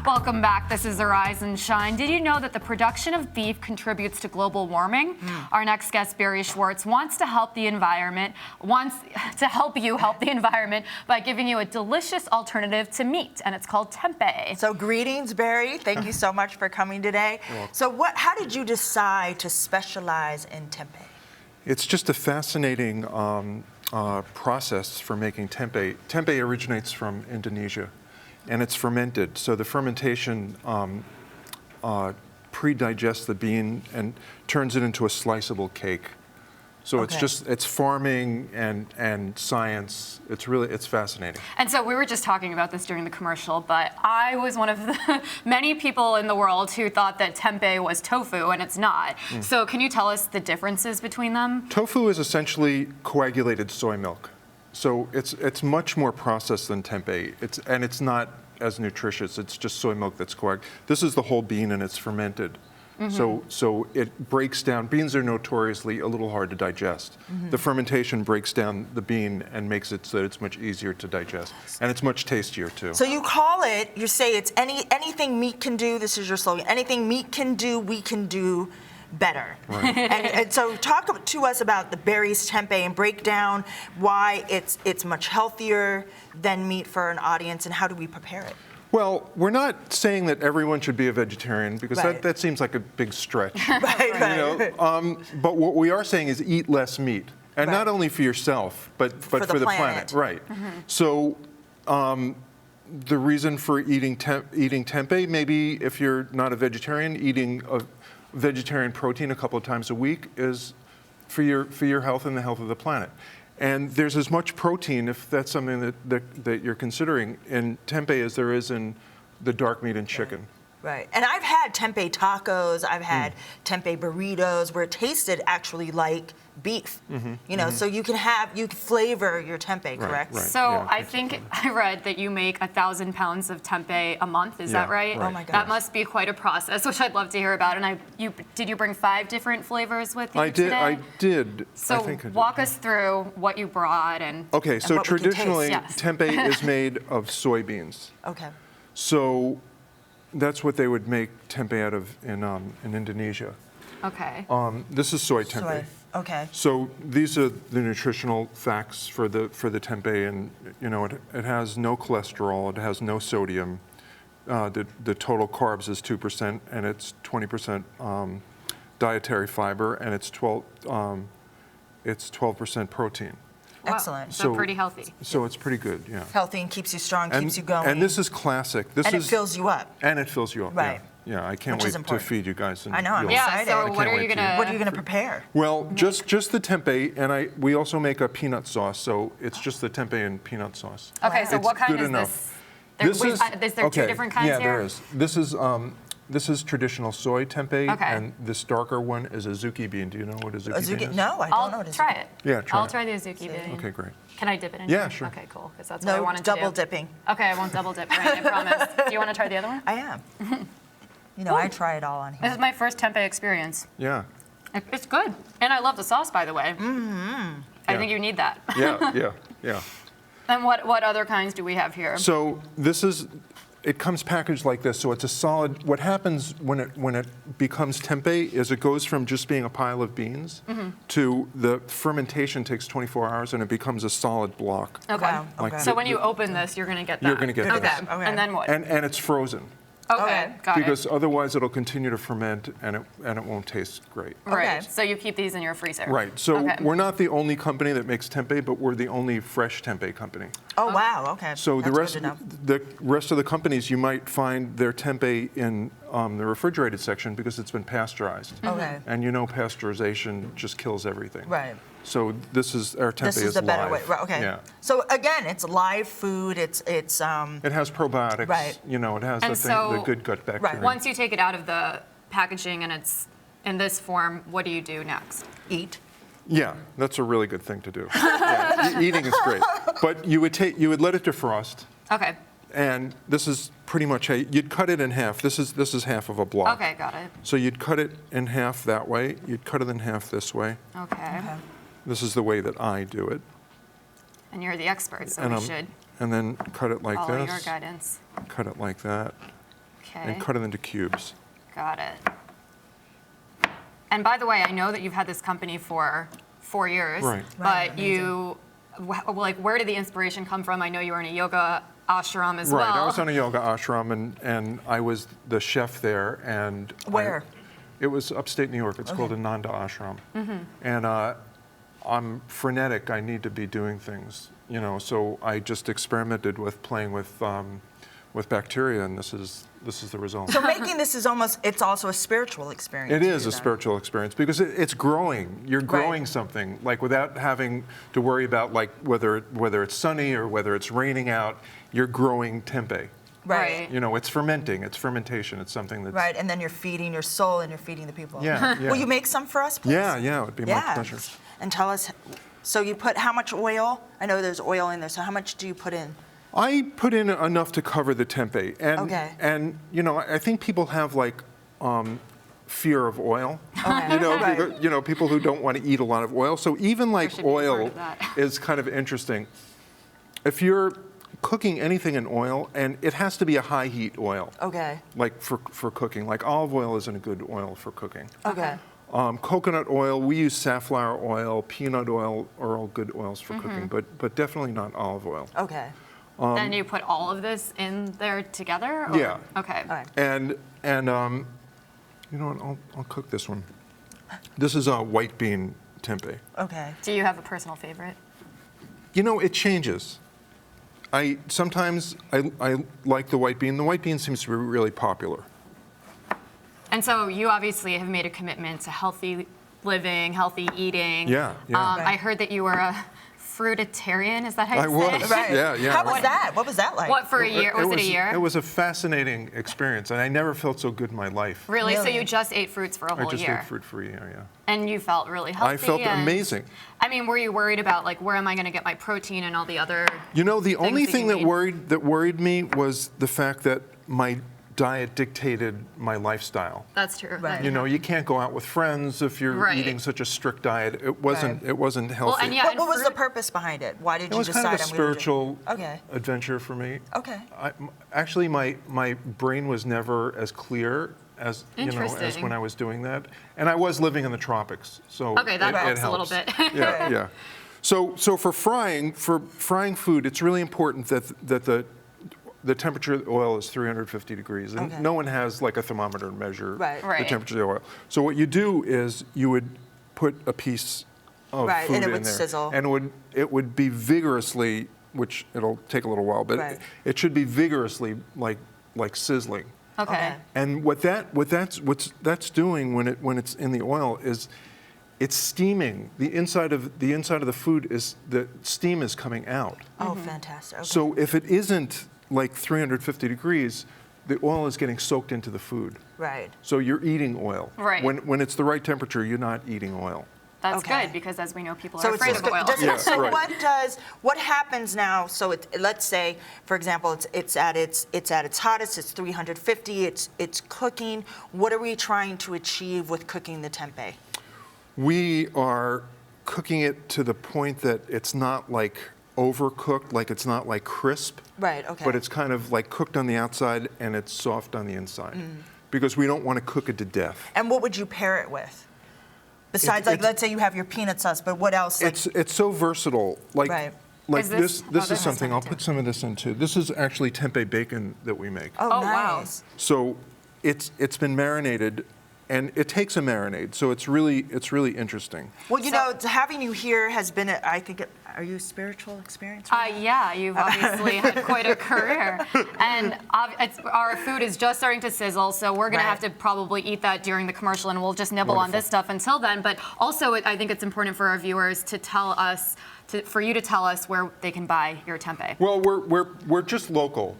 Welcome back. This is Arise and Shine. Did you know that the production of beef contributes to global warming? Our next guest, Barry Schwartz, wants to help the environment, help the environment by giving you a delicious alternative to meat, and it's called tempeh. So greetings, Barry. Thank you so much for coming today. So how did you decide to specialize in tempeh? It's just a fascinating process for making tempeh. Tempeh originates from Indonesia, and it's fermented. So the fermentation pre-digests the bean and turns it into a sliceable cake. So it's farming and science. It's fascinating. And so we were just talking about this during the commercial, but I was one of the many people in the world who thought that tempeh was tofu, and it's not. So can you tell us the differences between them? Tofu is essentially coagulated soy milk. So it's much more processed than tempeh. It's not as nutritious. It's just soy milk that's coagulated. This is the whole bean, and it's fermented. So it breaks down. Beans are notoriously a little hard to digest. The fermentation breaks down the bean and makes it so that it's much easier to digest. And it's much tastier, too. So you say it's anything meat can do, this is your slogan, anything meat can do, we can do better. Right. and so talk to us about the Barry's tempeh and break down why it's much healthier than meat for an audience, and how do we prepare it? Well, we're not saying that everyone should be a vegetarian, because that seems like a big stretch. But what we are saying is eat less meat, and not only for yourself, but for the planet. Right. So the reason for eating tempeh, maybe if you're not a vegetarian, eating a vegetarian protein a couple of times a week is for your health and the health of the planet. And there's as much protein, if that's something that you're considering, in tempeh as there is in the dark meat and chicken. Right. And I've had tempeh tacos, I've had tempeh burritos where it tasted actually like beef. So you can flavor your tempeh, correct? Right. So I think I read that you make 1,000 pounds of tempeh a month. Is that right? Oh my gosh. That must be quite a process, which I'd love to hear about. And did you bring 5 different flavors with you today? I did. So walk us through what you brought and. Okay. So what we can traditionally, taste. tempeh is made of soybeans. Okay. So that's what they would make tempeh out of in Indonesia. Okay. This is soy tempeh. Soy. Okay. So these are the nutritional facts for the tempeh, and it has no cholesterol, it has no sodium. The total carbs is 2%, and it's 20% dietary fiber, and it's 12% protein. Wow. Excellent. So pretty healthy. So it's pretty good, yeah. Healthy and keeps you strong, keeps you going. And this is classic. It fills you up. And it fills you up. Right. Yeah, I can't wait to feed you guys. And I know, I'm you'll- excited. Yeah, so what are you gonna prepare? Well, just the tempeh, and we also make a peanut sauce, so it's just the tempeh and peanut sauce. Okay, so It's what kind good is enough. this? Is there 2 different kinds here? Yeah, there is. This is traditional soy tempeh, and this darker one is azuki bean. Do you know what azuki bean is? No, I don't know what I'll try it. Yeah, try I'll it. try the azuki bean. Okay, great. Can I dip it in? Yeah, here? sure. Okay, cool, because that's what I No wanted to do. double dipping. Okay, I won't double dip, right, I promise. Do you want to try the other one? I am. I try it all on here. This is my first tempeh experience. Yeah. It's good. And I love the sauce, by the way. I think you need that. Yeah. And what other kinds do we have here? So it comes packaged like this, so it's a solid. What happens when it becomes tempeh is it goes from just being a pile of beans to the fermentation takes 24 hours and it becomes a solid block. Okay. Wow. Like So when you open this, you're going to get that. You're going to get okay. this. Okay. And then what? And it's frozen. Okay, got it. Because otherwise it'll continue to ferment and it won't taste great. Right. Okay. So you keep these in your freezer. Right. So Okay. we're not the only company that makes tempeh, but we're the only fresh tempeh company. Oh, wow, okay. So That's the rest of the companies, you might find their tempeh in the refrigerated section because it's been pasteurized. Okay. And pasteurization just kills everything. Right. So our tempeh This is the better way. live. Right, okay. Yeah. So again, it's live food. It's It has probiotics. Right. It has And the good gut bacteria. Right. Once you take it out of the packaging and it's in this form, what do you do next? eat. Yeah, that's a really good thing to do. Yeah, eating is great, but you would let it defrost. Okay. And this is pretty much you'd cut it in half. This is half of a block. Okay, got it. So you'd cut it in half that way. You'd cut it in half this way. Okay. This is the way that I do it. And you're the expert, so And we should and then cut it like follow this. your guidance. Cut it like that. Okay. and cut it into cubes. Got it. And by the way, I know that you've had this company for 4 years. Right. But where did the inspiration come from? I know you were in a yoga ashram as well. Right, I was on a yoga ashram, and I was the chef there. And Where? It was upstate New York. It's called Ananda Ashram. And I'm frenetic. I need to be doing things, so I just experimented with playing with bacteria, and this is the result. So making this is it's also a spiritual experience. It is for you a then. spiritual experience because it's growing. You're growing something, like without having to worry about like whether it's sunny or whether it's raining out. You're growing tempeh. Right. It's fermenting. It's fermentation. It's something that's Right, and then you're feeding your soul and you're feeding the people. Yeah. Will you make some for us, please? Yeah, it would be my pleasure. And tell us, so you put how much oil? I know there's oil in there, so how much do you put in? I put in enough to cover the tempeh, and Okay. and I think people have like fear of oil. Okay. Because, people who don't want to eat a lot of oil. So even like should be part oil of that. is kind of interesting. If you're cooking anything in oil, and it has to be a high heat oil. Okay. Like for cooking, like olive oil isn't a good oil for cooking. Okay. Coconut oil, we use safflower oil, peanut oil are all good oils for cooking, but definitely not olive oil. Okay. Then you put all of this in there together? Or? Yeah. Okay. All right. And you know what? I'll cook this one. This is a white bean tempeh. Okay. Do you have a personal favorite? It changes. Sometimes I like the white bean. The white bean seems to be really popular. And so you obviously have made a commitment to healthy living, healthy eating. Yeah. I heard that you were a fruitarian. Is that how you I say was. it? Right. Yeah. How was that? What was that like? What, for a year? Was it a year? It was a fascinating experience, and I never felt so good in my life. Really? So Really? you just ate fruits for a whole I just year? ate fruit for a year, yeah. And you felt really healthy? I felt and- amazing. I mean, were you worried about, like, where am I going to get my protein and all the other The only that thing you that worried me was the fact that my diet dictated my lifestyle. That's true. Right. You can't go out with friends if you're Right. eating such a strict diet. It wasn't healthy. Well, and yeah, What was the purpose behind it? Why did It you was decide kind of a I'm gonna do- spiritual Okay. adventure for me. Okay. Actually, my brain was never as clear as as Interesting. when I was doing that, and I was living in the tropics, so Okay, that it helps a little helps. bit. Yeah. So for frying food, it's really important that the temperature of the oil is 350 degrees, and Okay. no one has like a thermometer to measure Right. the Right. temperature of the oil. So what you do is you would put a piece of Right, food and it in would there, sizzle. and it would be vigorously, which it'll take a little while, but Right. it should be vigorously like sizzling. Okay. And what that's doing when it's in the oil is it's steaming. The inside of the food is the steam is coming out. Oh, fantastic. Okay. So if it isn't like 350 degrees, the oil is getting soaked into the food. Right. So you're eating oil. Right. When it's the right temperature, you're not eating oil. That's Okay. good, because as we know, people So are it's afraid just of oil. Yeah, so right. what happens now? So let's say, for example, it's at its hottest. It's 350. It's cooking. What are we trying to achieve with cooking the tempeh? We are cooking it to the point that it's not like overcooked, like it's not like crisp. Right. Okay. But it's kind of like cooked on the outside and it's soft on the inside. Because we don't want to cook it to death. And what would you pair it with? Besides, It's- let's say you have your peanut sauce, but what else? It's so versatile. Like Right. like Is this this- is something. I'll put some of this in too. This is actually tempeh bacon that we make. Oh, wow. nice. So it's been marinated, and it takes a marinade. So it's really interesting. Well, having you here has been, I think, are you a spiritual experience? Yeah, you've obviously had quite a career. And our food is just starting to sizzle, so we're going to Right. have to probably eat that during the commercial, and we'll just nibble on this stuff until then. But also, I think it's important for our viewers to tell us, for you to tell us where they can buy your tempeh. Well, we're just local.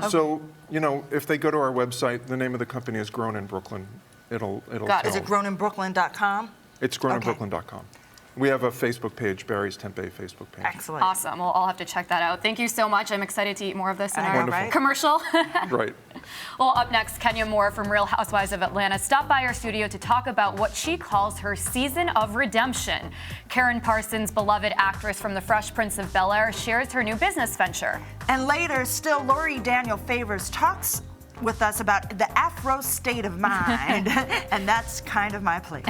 So if they go to our website, the name of the company is Grown in Brooklyn. It'll Is tell. it growninbrooklyn.com? It's growninbrooklyn.com. We have a Facebook page, Barry's Tempeh Facebook page. Excellent. Awesome. Well, I'll have to check that out. Thank you so much. I'm excited to eat more of this in I know, our Wonderful. right? commercial. Right. Well, up next, Kenya Moore from Real Housewives of Atlanta stopped by our studio to talk about what she calls her season of redemption. Karen Parsons, beloved actress from The Fresh Prince of Bel-Air, shares her new business venture. And later, still, Lori Daniel Favors talks with us about the Afro state of mind, and that's kind of my place.